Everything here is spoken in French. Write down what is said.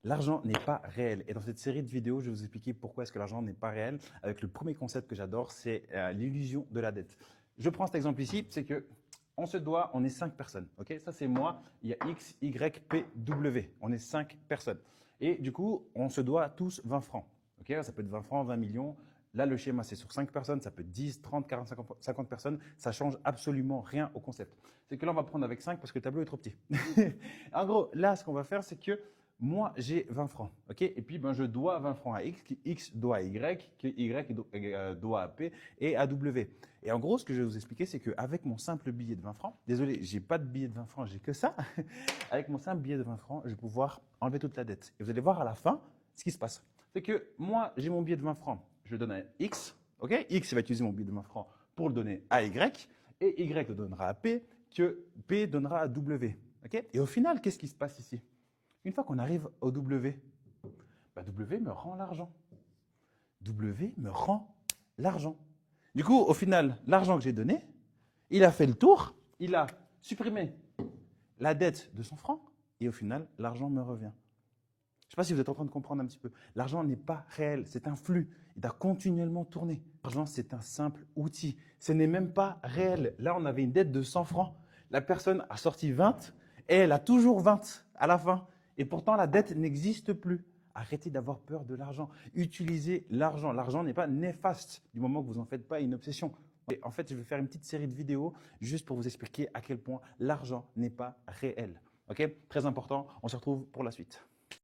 L'argent n'est pas réel. Et dans cette série de vidéos, je vais vous expliquer pourquoi est-ce que l'argent n'est pas réel. Avec le premier concept que j'adore, c'est l'illusion de la dette. Je prends cet exemple ici, c'est que on se doit, on est 5 personnes. Ok, ça c'est moi, il y a X, Y, P, W. On est 5 personnes. Et du coup, on se doit tous 20 francs. Ok, ça peut être 20 francs, 20 millions. Là, le schéma, c'est sur 5 personnes, ça peut être 10, 30, 40, 50 personnes. Ça change absolument rien au concept. C'est que là, on va prendre avec 5 parce que le tableau est trop petit. En gros, là, ce qu'on va faire, c'est que moi, j'ai 20 francs. Ok, et puis, je dois 20 francs à X, que X doit à Y, que Y doit à P et à W. Et en gros, ce que je vais vous expliquer, c'est qu'avec mon simple billet de 20 francs, désolé, j'ai pas de billet de 20 francs, j'ai que ça. Avec mon simple billet de 20 francs, je vais pouvoir enlever toute la dette. Et vous allez voir à la fin ce qui se passe. C'est que moi, j'ai mon billet de 20 francs, je le donne à X. Ok, X va utiliser mon billet de 20 francs pour le donner à Y. Et Y le donnera à P, que P donnera à W. Ok, et au final, qu'est-ce qui se passe ici? Une fois qu'on arrive au W, W me rend l'argent. W me rend l'argent. Du coup, au final, l'argent que j'ai donné, il a fait le tour, il a supprimé la dette de son franc, et au final, l'argent me revient. Je ne sais pas si vous êtes en train de comprendre un petit peu. L'argent n'est pas réel, c'est un flux. Il doit continuellement tourner. L'argent, c'est un simple outil. Ce n'est même pas réel. Là, on avait une dette de 100 francs. La personne a sorti 20 et elle a toujours 20 à la fin. Et pourtant, la dette n'existe plus. Arrêtez d'avoir peur de l'argent. Utilisez l'argent. L'argent n'est pas néfaste du moment que vous n'en faites pas une obsession. Et en fait, je vais faire une petite série de vidéos juste pour vous expliquer à quel point l'argent n'est pas réel. Ok? Très important. On se retrouve pour la suite.